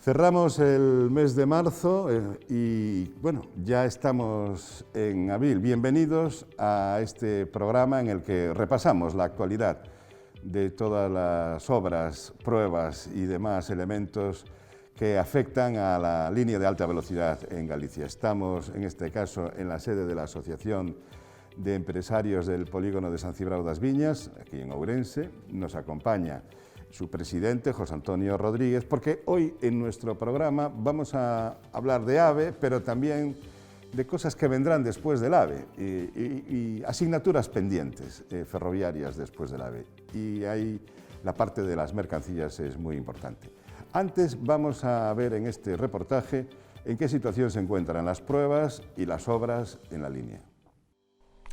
Cerramos el mes de marzo y bueno, ya estamos en abril. Bienvenidos a este programa en el que repasamos la actualidad de todas las obras, pruebas y demás elementos que afectan a la línea de alta velocidad en Galicia. Estamos, en este caso, en la sede de la Asociación de Empresarios del Polígono de San Cibrao das Viñas, aquí en Ourense. Nos acompaña su presidente, José Antonio Rodríguez, porque hoy en nuestro programa vamos a hablar de AVE, pero también de cosas que vendrán después del AVE y asignaturas pendientes ferroviarias después del AVE. Y ahí la parte de las mercancías es muy importante. Antes vamos a ver en este reportaje en qué situación se encuentran las pruebas y las obras en la línea.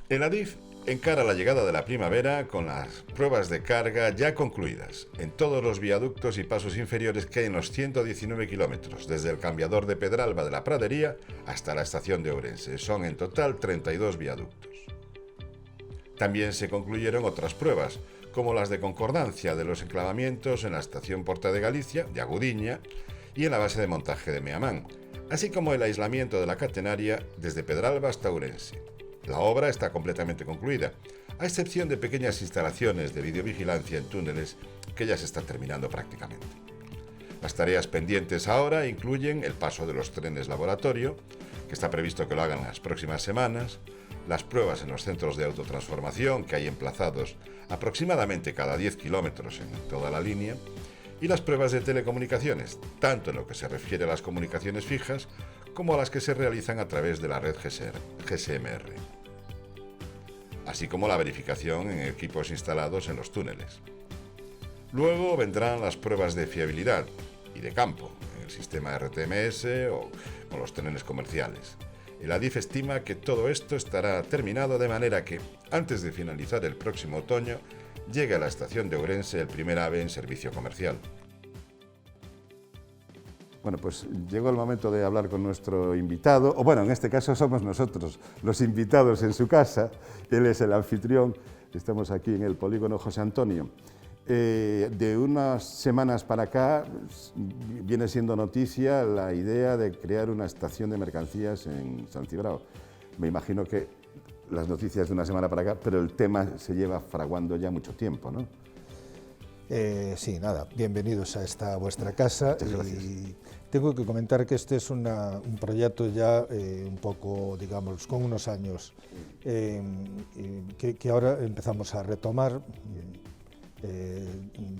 El ADIF encara la llegada de la primavera con las pruebas de carga ya concluidas en todos los viaductos y pasos inferiores que hay en los 119 kilómetros, desde el cambiador de Pedralba de la Pradería hasta la estación de Ourense. Son en total 32 viaductos. También se concluyeron otras pruebas, como las de concordancia de los enclavamientos en la estación Porta de Galicia, de Agudiña, y en la base de montaje de Meamán, así como el aislamiento de la catenaria desde Pedralba hasta Ourense. La obra está completamente concluida, a excepción de pequeñas instalaciones de videovigilancia en túneles que ya se están terminando prácticamente. Las tareas pendientes ahora incluyen el paso de los trenes laboratorio, que está previsto que lo hagan en las próximas semanas, las pruebas en los centros de autotransformación que hay emplazados aproximadamente cada 10 kilómetros en toda la línea, y las pruebas de telecomunicaciones, tanto en lo que se refiere a las comunicaciones fijas como a las que se realizan a través de la red GSMR, así como la verificación en equipos instalados en los túneles. Luego vendrán las pruebas de fiabilidad y de campo en el sistema RTMS o con los trenes comerciales. El ADIF estima que todo esto estará terminado de manera que, antes de finalizar el próximo otoño, llegue a la estación de Ourense el primer AVE en servicio comercial. Bueno, pues llegó el momento de hablar con nuestro invitado, o bueno, en este caso somos nosotros los invitados en su casa, él es el anfitrión, estamos aquí en el Polígono José Antonio. De unas semanas para acá viene siendo noticia la idea de crear una estación de mercancías en San Cibrao. Me imagino que las noticias de una semana para acá, pero el tema se lleva fraguando ya mucho tiempo, ¿no? Sí, nada, bienvenidos a esta vuestra casa. Muchas gracias. Y tengo que comentar que este es un proyecto ya un poco, digamos, con unos años, que ahora empezamos a retomar,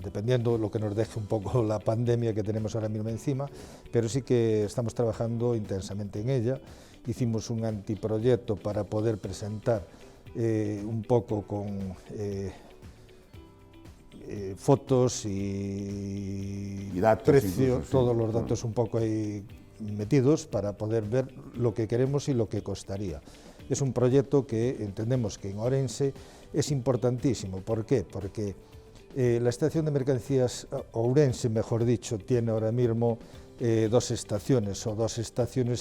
dependiendo de lo que nos deje un poco la pandemia que tenemos ahora mismo encima, pero sí que estamos trabajando intensamente en ella. Hicimos un anteproyecto para poder presentar un poco con fotos y datos, precio, incluso, todos sí, los datos un poco ahí metidos para poder ver lo que queremos y lo que costaría. Es un proyecto que entendemos que en Ourense es importantísimo. ¿Por qué? Porque la estación de mercancías, Ourense mejor dicho, tiene ahora mismo dos estaciones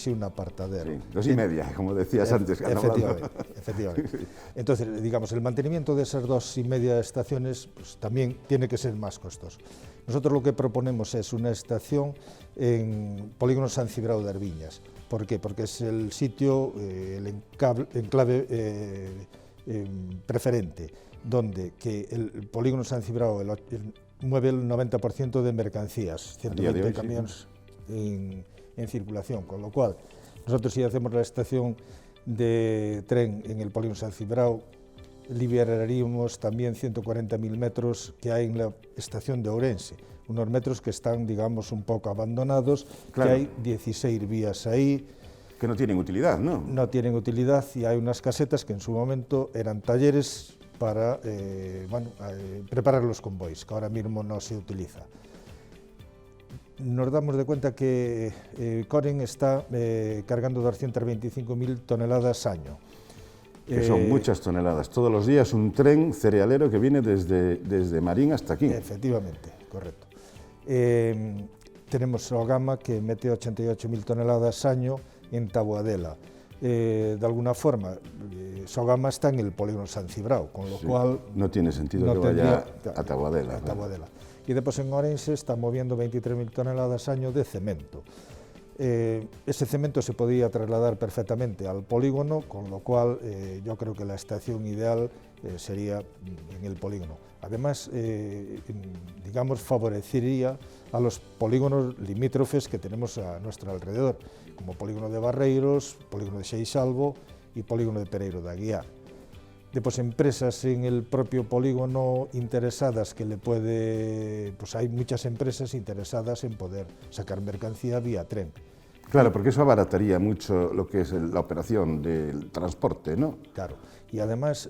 y un apartadero. Sí, 2,5, como decías antes. Efectivamente. Entonces, digamos, el mantenimiento de esas 2,5 estaciones pues, también tiene que ser más costoso. Nosotros lo que proponemos es una estación en Polígono San Cibrao das Viñas. ¿Por qué? Porque es el sitio, el enclave preferente, donde que el Polígono San Cibrao mueve el 90% de mercancías, 120 camiones en circulación, con lo cual nosotros si hacemos la estación de tren en el Polígono San Cibrao liberaríamos también 140.000 metros que hay en la estación de Ourense, unos metros que están, digamos, un poco abandonados, claro. Que hay 16 vías ahí. Que no tienen utilidad, ¿no? No tienen utilidad y hay unas casetas que en su momento eran talleres para preparar los convoys, que ahora mismo no se utiliza. Nos damos de cuenta que Coren está cargando 225.000 toneladas año. Que son muchas toneladas. Todos los días un tren cerealero que viene desde Marín hasta aquí. Efectivamente, correcto. Tenemos Ogama que mete 88.000 toneladas año en Taboadela. de alguna forma, Sogama está en el polígono San Cibrao, con lo cual... No tiene sentido que vaya a Taboadela. Y después en Orense está moviendo 23.000 toneladas año de cemento. Ese cemento se podía trasladar perfectamente al polígono, con lo cual yo creo que la estación ideal sería en el polígono. Además, digamos, favorecería a los polígonos limítrofes que tenemos a nuestro alrededor, como polígono de Barreiros, polígono de Seixalbo y polígono de Pereiro de Aguiar. Después, empresas en el propio polígono interesadas que le puede... Pues hay muchas empresas interesadas en poder sacar mercancía vía tren. Claro, porque eso abarataría mucho lo que es la operación del transporte, ¿no? Claro, y además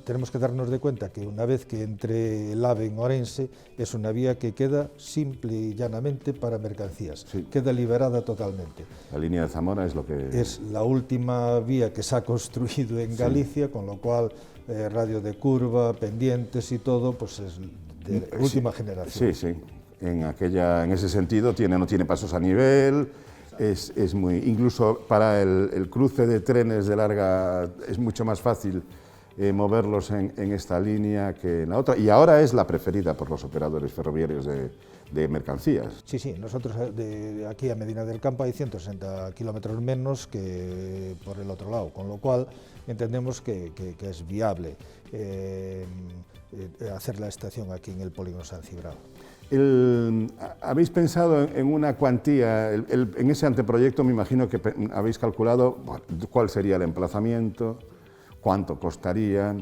tenemos que darnos de cuenta que una vez que entre el AVE en Orense es una vía que queda simple y llanamente para mercancías, queda liberada totalmente. La línea de Zamora es lo que... Es la última vía que se ha construido en Galicia, con lo cual radio de curva, pendientes y todo, pues es de última generación. Sí. En ese sentido no tiene pasos a nivel. Es muy, incluso para el cruce de trenes de larga es mucho más fácil moverlos en esta línea que en la otra, y ahora es la preferida por los operadores ferroviarios de mercancías. Sí, nosotros de aquí a Medina del Campo hay 160 kilómetros menos que por el otro lado, con lo cual entendemos que es viable hacer la estación aquí en el polígono San Cibrao. ¿Habéis pensado en una cuantía? En ese anteproyecto me imagino que habéis calculado cuál sería el emplazamiento, cuánto costaría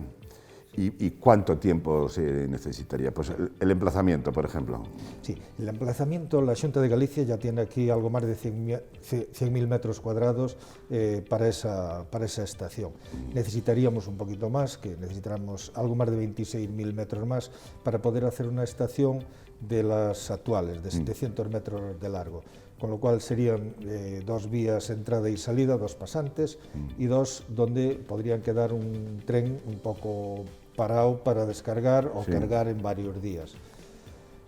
y cuánto tiempo se necesitaría. Pues el emplazamiento, por ejemplo. Sí, el emplazamiento, la Xunta de Galicia ya tiene aquí algo más de 100.000 metros cuadrados para esa estación. Necesitaríamos un poquito más, que necesitamos algo más de 26.000 metros más para poder hacer una estación de las actuales, de 700 metros de largo, con lo cual serían 2 vías entrada y salida, 2 pasantes, y 2 donde podrían quedar un tren un poco parado para descargar o cargar en varios días.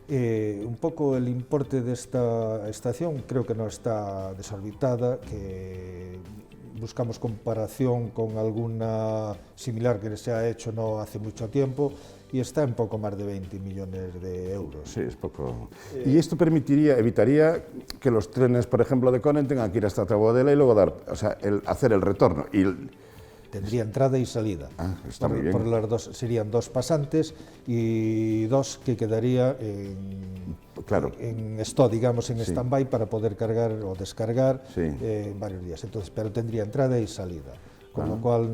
Un poco el importe de esta estación creo que no está desorbitada, que buscamos comparación con alguna similar que se ha hecho no hace mucho tiempo, y está en poco más de 20 millones de euros. Sí, es poco. Y esto evitaría que los trenes, por ejemplo, de Conen tengan que ir hasta Taboadela y luego hacer el retorno. Tendría entrada y salida. Está muy bien. Por las dos, serían 2 pasantes y 2 que quedaría en stop, digamos, en stand-by para poder cargar o descargar en varios días. Entonces, pero tendría entrada y salida. Con lo cual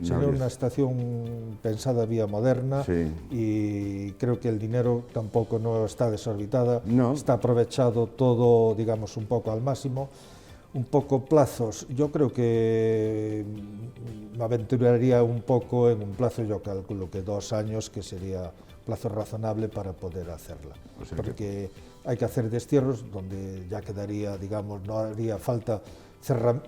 sería una estación pensada vía moderna y creo que el dinero tampoco no está desorbitada, está aprovechado todo, digamos, un poco al máximo. Un poco plazos, yo creo que me aventuraría un poco en un plazo, yo calculo que 2 años, que sería plazo razonable para poder hacerla, porque hay que hacer destierros donde ya quedaría, digamos, no haría falta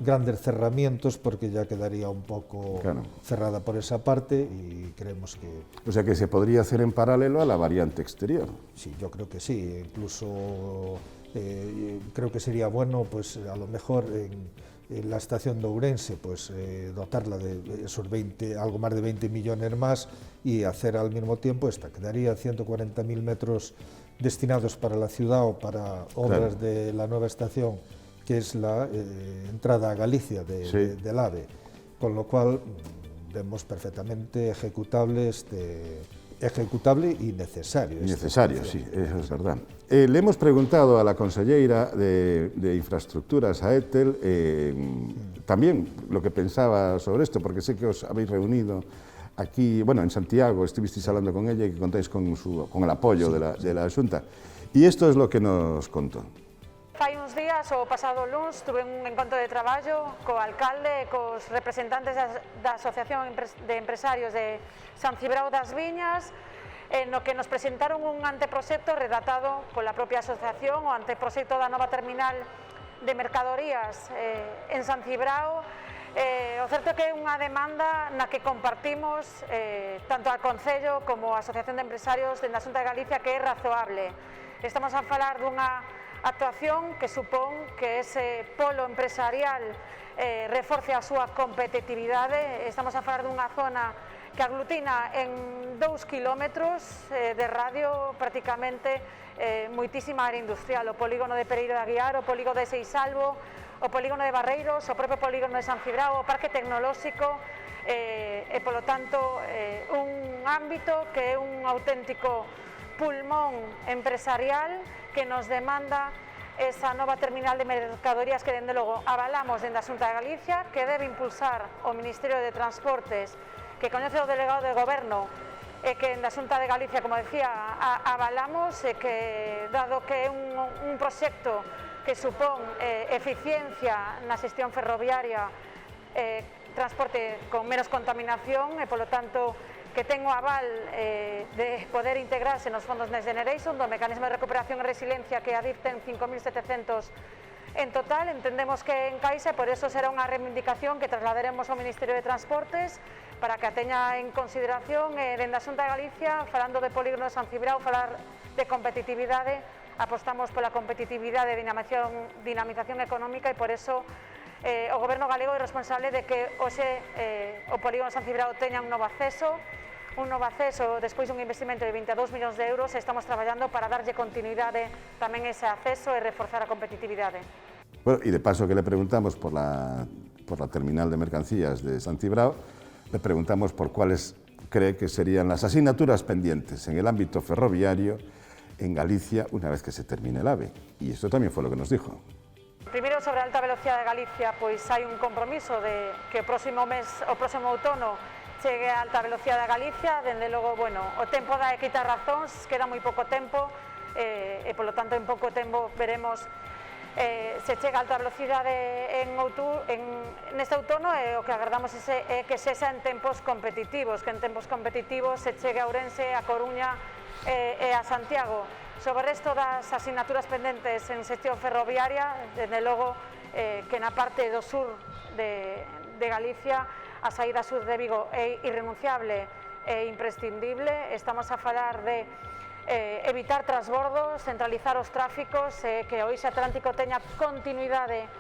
grandes cerramientos porque ya quedaría un poco cerrada por esa parte y creemos que... O sea que se podría hacer en paralelo a la variante exterior. Sí, yo creo que sí, incluso creo que sería bueno, pues a lo mejor en la estación de Ourense, pues dotarla de esos algo más de 20 millones más y hacer al mismo tiempo quedaría 140.000 metros destinados para la ciudad o para obras de la nueva estación, que es la entrada a Galicia del AVE, con lo cual vemos perfectamente ejecutable y necesario. Necesario, sí, eso es verdad. Le hemos preguntado a la conselleira de Infraestructuras, a Ethel, también lo que pensaba sobre esto, porque sé que os habéis reunido aquí, bueno, en Santiago, estuvisteis hablando con ella y que contáis con el apoyo de la Xunta. Y esto es lo que nos contó. Fai uns días, o pasado luns, tuve un encontro de traballo co alcalde e cos representantes da Asociación de Empresarios de San Cibrao das Viñas, no que nos presentaron un anteproxecto redactado pola propia asociación, o anteproxecto da nova terminal de mercadorías en San Cibrao. O certo é que é unha demanda na que compartimos tanto ao Concello como a Asociación de Empresarios da Xunta de Galicia, que é razoable. Estamos a falar dunha actuación que supón que ese polo empresarial reforce a súa competitividade. Estamos a falar dunha zona que aglutina en 2 kilómetros de radio prácticamente moitísima área industrial, o polígono de Pereiro de Aguiar, o polígono de Seisalvo, o polígono de Barreiros, o propio polígono de San Cibrao, o parque tecnolóxico, e polo tanto un ámbito que é un auténtico pulmón empresarial que nos demanda esa nova terminal de mercadorías que, dende logo, avalamos dende a Xunta de Galicia, que debe impulsar o Ministerio de Transportes, que coñece o delegado de Goberno, e que na Xunta de Galicia, como decía, avalamos, e que, dado que é un proxecto que supón eficiencia na xestión ferroviaria, transporte con menos contaminación, e, polo tanto, que ten o aval de poder integrarse nos fondos Next Generation, do mecanismo de recuperación e resiliencia que a DIF ten 5.700 en total, entendemos que encaixa, e por eso será unha reivindicación que trasladaremos ao Ministerio de Transportes para que a teña en consideración. Dende a Xunta de Galicia, falando de polígono de San Cibrao, falar de competitividade, apostamos pola competitividade e dinamización económica, e por eso o Goberno galego é responsable de que hoxe o polígono de San Cibrao teña un novo acceso despois dun investimento de 22 millóns de euros, e estamos traballando para darlle continuidade tamén ese acceso e reforzar a competitividade. Bueno, y de paso que le preguntamos por la terminal de mercancías de San Cibrao, le preguntamos por cuáles cree que serían las asignaturas pendientes en el ámbito ferroviario en Galicia una vez que se termine el AVE. Y eso también fue lo que nos dijo. Primeiro, sobre a alta velocidade de Galicia, pois hai un compromiso de que o próximo outono chegue a alta velocidade a Galicia. Dende logo, bueno, o tempo dá e quita razóns, queda moi pouco tempo, e polo tanto en pouco tempo veremos se chega a alta velocidade neste outono, e o que agardamos é que sexa en tempos competitivos, que en tempos competitivos se chegue a Ourense, a Coruña e a Santiago. Sobre o resto das asignaturas pendentes en xestión ferroviaria, dende logo que na parte do sur de Galicia a saída sur de Vigo é irrenunciable e imprescindible. Estamos a falar de evitar transbordos, centralizar os tráficos, que o Eixo Atlántico teña continuidade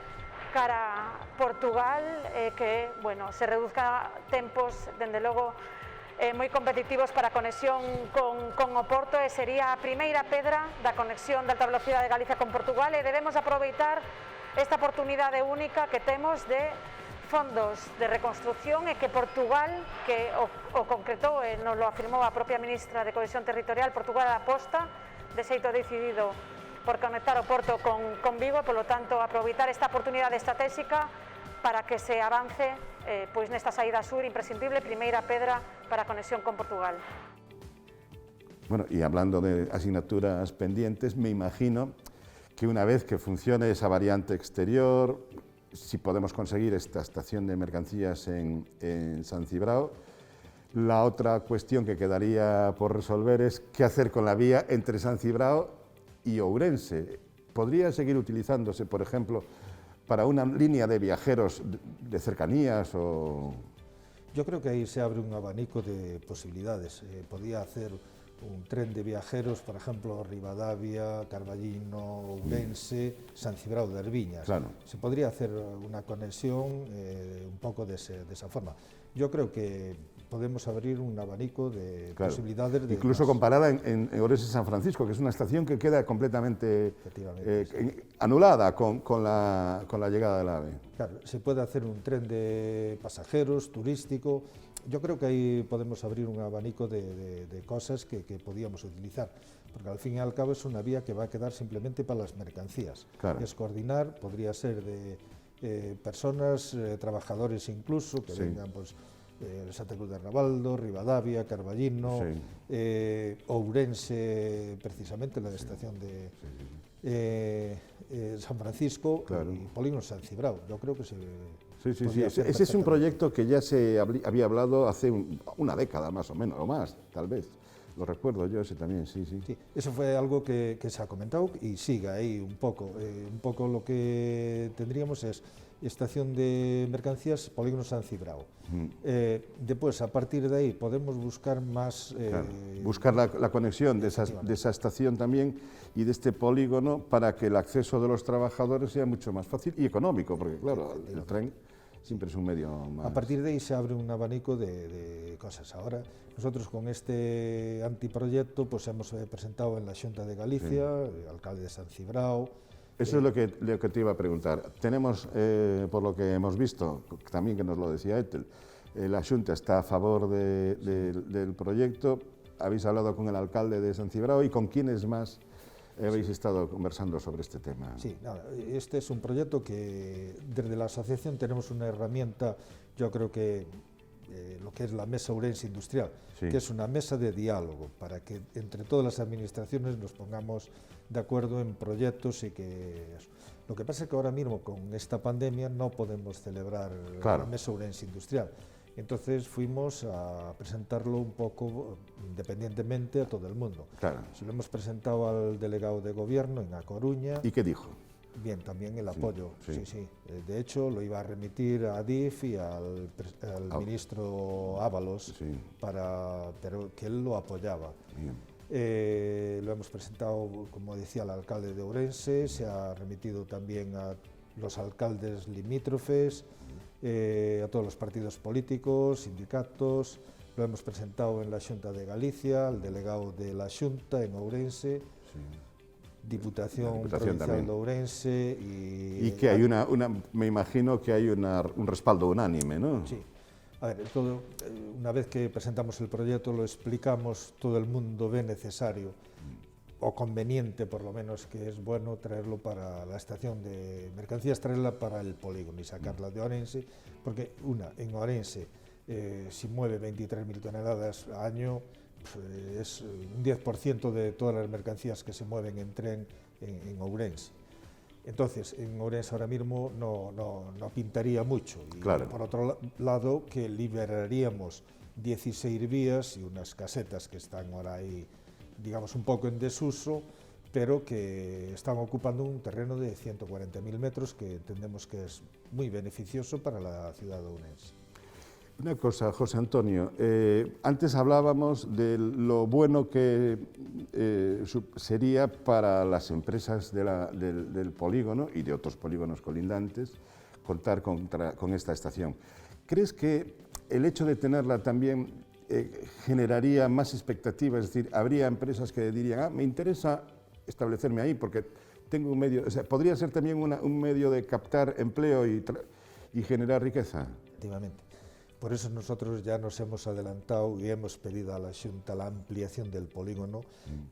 cara a Portugal, que se reduzca tempos, dende logo, moi competitivos para a conexión con o Porto, e sería a primeira pedra da conexión de alta velocidade de Galicia con Portugal, e debemos aproveitar esta oportunidade única que temos de fondos de reconstrucción, e que Portugal, que o concretou e nos lo afirmou a propia ministra de Cohesión Territorial, Portugal aposta de xeito decidido por conectar o Porto con Vigo, e, polo tanto, aproveitar esta oportunidade estratégica para que se avance pois nesta saída sur imprescindible, primeira pedra para a conexión con Portugal. Bueno, y hablando de asignaturas pendientes, me imagino que una vez que funcione esa variante exterior, si podemos conseguir esta estación de mercancías en San Cibrao, la otra cuestión que quedaría por resolver es qué hacer con la vía entre San Cibrao y Ourense. ¿Podría seguir utilizándose, por ejemplo, para una línea de viajeros de cercanías o...? Yo creo que ahí se abre un abanico de posibilidades. Podía hacer un tren de viajeros, por ejemplo, Ribadavia, Carballino, Ourense, San Cibrao de Arbiñas. Claro. Se podría hacer una conexión un poco de esa forma. Yo creo que podemos abrir un abanico de posibilidades. Incluso comparada en Ourense San Francisco, que es una estación que queda completamente anulada con la llegada del AVE. Claro, se puede hacer un tren de pasajeros, turístico. Yo creo que ahí podemos abrir un abanico de cosas que podíamos utilizar, porque al fin y al cabo es una vía que va a quedar simplemente para las mercancías. Claro. Es coordinar, podría ser de personas, trabajadores incluso, que vengan pues Santa Cruz de Rabaldo, Ribadavia, Carballino, Ourense, precisamente la estación de San Francisco, y Polígono San Cibrao. Yo creo que se... Sí. Ese es un proyecto que ya se había hablado hace una década más o menos, o más, tal vez. Lo recuerdo yo ese también, sí. Eso fue algo que se ha comentado y sigue ahí un poco. Un poco lo que tendríamos es estación de mercancías, polígono San Cibrao. Después, a partir de ahí, podemos buscar más... Claro, buscar la conexión de esa estación también y de este polígono para que el acceso de los trabajadores sea mucho más fácil y económico, porque claro, el tren siempre es un medio más... A partir de ahí se abre un abanico de cosas. Ahora, nosotros con este antiproyecto pues hemos presentado en la Xunta de Galicia, el alcalde de San Cibrao. Eso es lo que te iba a preguntar. Tenemos, por lo que hemos visto, también que nos lo decía Ethel, la Xunta está a favor del proyecto. Habéis hablado con el alcalde de San Cibrao y con quiénes más habéis estado conversando sobre este tema. Sí, este es un proyecto que desde la asociación tenemos una herramienta, yo creo que lo que es la Mesa Ourense Industrial, que es una mesa de diálogo para que entre todas las administraciones nos pongamos de acuerdo en proyectos y que... Lo que pasa es que ahora mismo con esta pandemia no podemos celebrar la Mesa Ourense Industrial. Entonces fuimos a presentarlo un poco independientemente a todo el mundo. Claro. Se lo hemos presentado al delegado de gobierno en A Coruña. ¿Y qué dijo? Bien, también el apoyo, sí. De hecho, lo iba a remitir a ADIF y al ministro Ábalos, pero que él lo apoyaba. Lo hemos presentado, como decía, al alcalde de Ourense, se ha remitido también a los alcaldes limítrofes, a todos los partidos políticos, sindicatos. Lo hemos presentado en la Xunta de Galicia, al delegado de la Xunta en Ourense. Diputación Provincial también de Ourense y que hay me imagino que hay un respaldo unánime, ¿no? Sí. A ver, una vez que presentamos el proyecto, lo explicamos, todo el mundo ve necesario o conveniente, por lo menos, que es bueno traerlo para la estación de mercancías, traerla para el polígono y sacarla de Ourense, porque en Ourense, si mueve 23.000 toneladas al año, es un 10% de todas las mercancías que se mueven en tren en Ourense. Entonces, en Ourense ahora mismo no pintaría mucho. Y por otro lado, que liberaríamos 16 vías y unas casetas que están ahora ahí, digamos, un poco en desuso, pero que están ocupando un terreno de 140.000 metros que entendemos que es muy beneficioso para la ciudad de Ourense. Una cosa, José Antonio, antes hablábamos de lo bueno que sería para las empresas del polígono y de otros polígonos colindantes contar con esta estación. ¿Crees que el hecho de tenerla también generaría más expectativas? Es decir, habría empresas que dirían, me interesa establecerme ahí porque tengo un medio, o sea, podría ser también un medio de captar empleo y generar riqueza. Efectivamente. Por eso nosotros ya nos hemos adelantado y hemos pedido a la Xunta la ampliación del polígono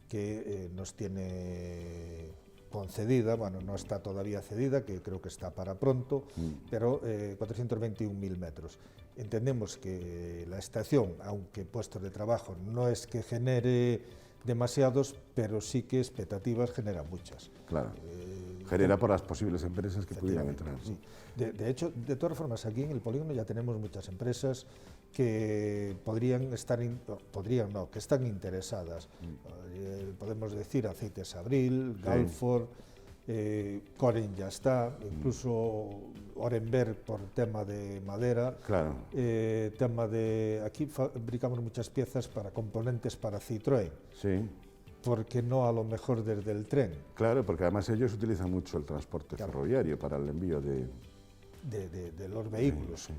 que nos tiene concedida, bueno, no está todavía cedida, que creo que está para pronto, pero 421.000 metros. Entendemos que la estación, aunque puestos de trabajo no es que genere demasiados, pero sí que expectativas genera muchas. Claro. Genera por las posibles empresas que pudieran entrar. Sí. De hecho, de todas formas, aquí en el polígono ya tenemos muchas empresas que que están interesadas. Podemos decir Aceites Abril, Galfor, Coren ya está, incluso Orenberg por tema de madera. Claro. Aquí fabricamos muchas piezas para componentes para Citroën. Sí. ¿Por qué no a lo mejor desde el tren? Claro, porque además ellos utilizan mucho el transporte ferroviario para el envío de los vehículos.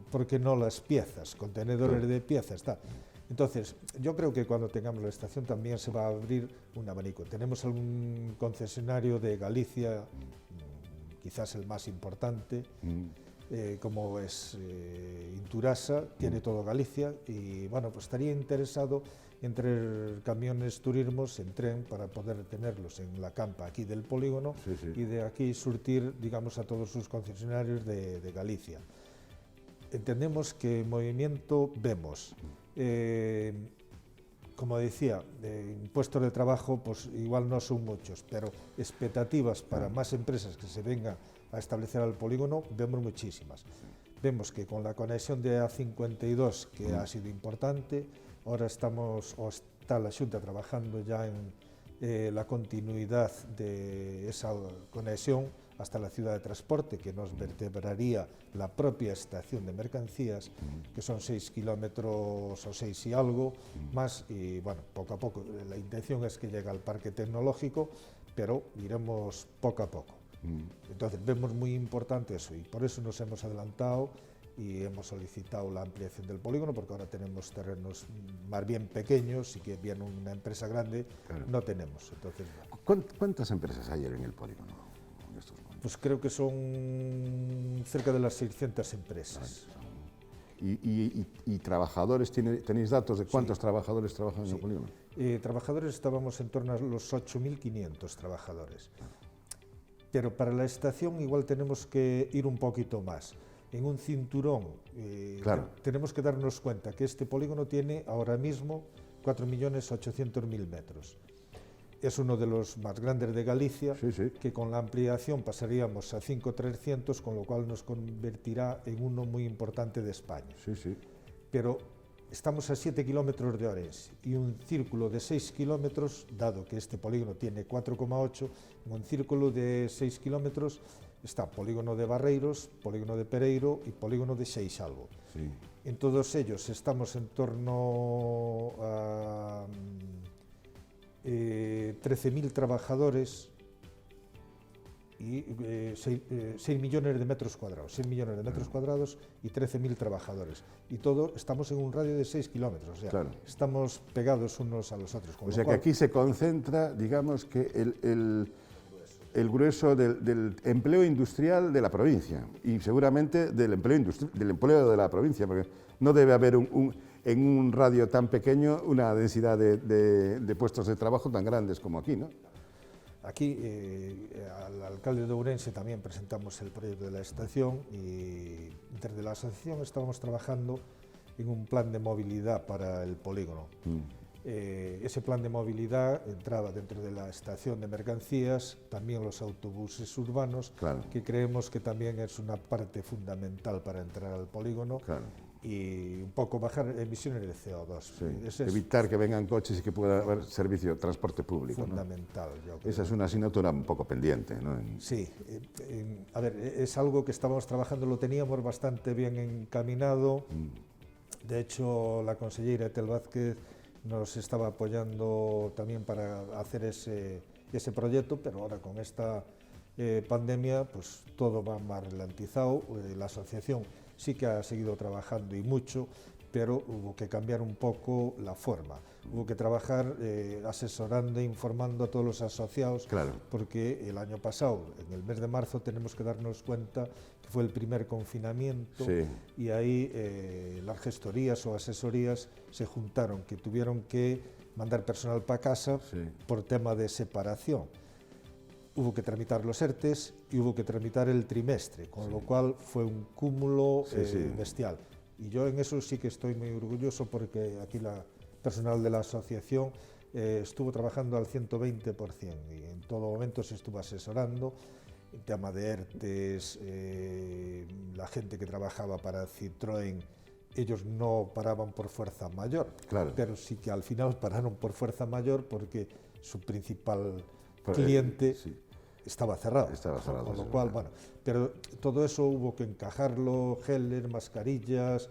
¿Por qué no las piezas, contenedores de piezas? Entonces, yo creo que cuando tengamos la estación también se va a abrir un abanico. Tenemos algún concesionario de Galicia, quizás el más importante, como es Inturasa, tiene todo Galicia, y bueno, pues estaría interesado entre camiones turismos en tren para poder tenerlos en la campa aquí del polígono y de aquí surtir, digamos, a todos sus concesionarios de Galicia. Entendemos que movimiento vemos. Como decía, puestos de trabajo pues igual no son muchos, pero expectativas para más empresas que se vengan a establecer al polígono vemos muchísimas. Vemos que con la conexión de A52, que ha sido importante, ahora está la Xunta trabajando ya en la continuidad de esa conexión hasta la ciudad de transporte, que nos vertebraría la propia estación de mercancías, que son 6 kilómetros o 6 y algo más, y bueno, poco a poco. La intención es que llegue al parque tecnológico, pero iremos poco a poco. Entonces vemos muy importante eso, y por eso nos hemos adelantado y hemos solicitado la ampliación del polígono, porque ahora tenemos terrenos más bien pequeños, y que bien una empresa grande no tenemos. Entonces, ¿Cuántas empresas hay en el polígono en estos momentos? pues creo que son cerca de las 600 empresas. ¿Y trabajadores? ¿Tenéis datos de cuántos trabajadores trabajan en el polígono? Trabajadores estábamos en torno a los 8.500 trabajadores. Pero para la estación igual tenemos que ir un poquito más. En un cinturón tenemos que darnos cuenta que este polígono tiene ahora mismo 4.800.000 metros. Es uno de los más grandes de Galicia, que con la ampliación pasaríamos a 5.300, con lo cual nos convertirá en uno muy importante de España. Pero estamos a 7 kilómetros de Orense, y un círculo de 6 kilómetros, dado que este polígono tiene 4,8, en un círculo de 6 kilómetros está polígono de Barreiros, polígono de Pereiro y polígono de Seixalbo. En todos ellos estamos en torno a 13.000 trabajadores y 6 millones de metros cuadrados, 6 millones de metros cuadrados y 13.000 trabajadores. Y todo, estamos en un radio de 6 kilómetros, o sea, estamos pegados unos a los otros. O sea que aquí se concentra, digamos, que el grueso del empleo industrial de la provincia, y seguramente del empleo de la provincia, porque no debe haber en un radio tan pequeño una densidad de puestos de trabajo tan grandes como aquí, ¿no? Aquí al alcalde de Ourense también presentamos el proyecto de la estación, y desde la asociación estábamos trabajando en un plan de movilidad para el polígono. Ese plan de movilidad entraba dentro de la estación de mercancías, también los autobuses urbanos, que creemos que también es una parte fundamental para entrar al polígono, y un poco bajar emisiones de CO2. Evitar que vengan coches y que pueda haber servicio de transporte público. Fundamental. ¿No? Esa es una asignatura un poco pendiente, ¿no? Sí, a ver, es algo que estábamos trabajando, lo teníamos bastante bien encaminado. De hecho, la consellera Etel Vázquez nos estaba apoyando también para hacer ese proyecto, pero ahora con esta pandemia pues todo va más ralentizado. La asociación sí que ha seguido trabajando y mucho, pero hubo que cambiar un poco la forma. Hubo que trabajar asesorando e informando a todos los asociados, porque el año pasado, en el mes de marzo, tenemos que darnos cuenta que fue el primer confinamiento, y ahí las gestorías o asesorías se juntaron, que tuvieron que mandar personal para casa por tema de separación. Hubo que tramitar los ERTES y hubo que tramitar el trimestre, con lo cual fue un cúmulo bestial. Y yo en eso sí que estoy muy orgulloso, porque aquí la personal de la asociación estuvo trabajando al 120%, y en todo momento se estuvo asesorando en tema de ERTES. La gente que trabajaba para Citroën, ellos no paraban por fuerza mayor, pero sí que al final pararon por fuerza mayor, porque su principal cliente estaba cerrado, con lo cual, bueno, pero todo eso hubo que encajarlo, geles, mascarillas,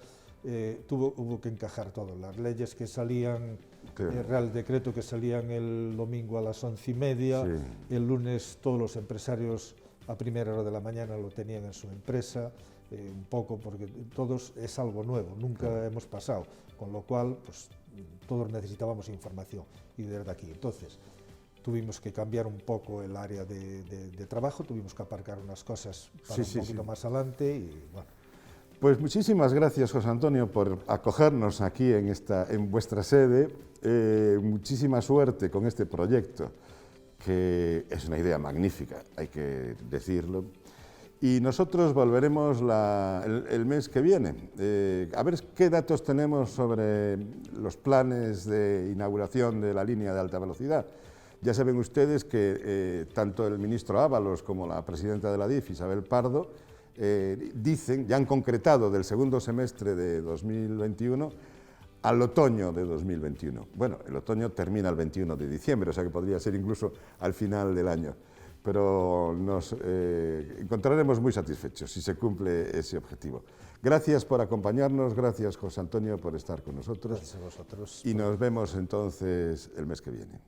hubo que encajar todo, las leyes que salían, el Real Decreto que salían el domingo a las 11:30, el lunes todos los empresarios a primera hora de la mañana lo tenían en su empresa, un poco porque todos es algo nuevo, nunca hemos pasado, con lo cual pues todos necesitábamos información, y desde aquí, entonces tuvimos que cambiar un poco el área de trabajo, tuvimos que aparcar unas cosas para un poquito más adelante, y bueno. Pues muchísimas gracias, José Antonio, por acogernos aquí en vuestra sede. Muchísima suerte con este proyecto, que es una idea magnífica, hay que decirlo. Y nosotros volveremos el mes que viene. A ver qué datos tenemos sobre los planes de inauguración de la línea de alta velocidad. Ya saben ustedes que tanto el ministro Ábalos como la presidenta de la DIF, Isabel Pardo, dicen, ya han concretado del segundo semestre de 2021 al otoño de 2021. Bueno, el otoño termina el 21 de diciembre, o sea que podría ser incluso al final del año. pero nos encontraremos muy satisfechos si se cumple ese objetivo. Gracias por acompañarnos, gracias José Antonio por estar con nosotros. Gracias a vosotros. Y nos vemos entonces el mes que viene.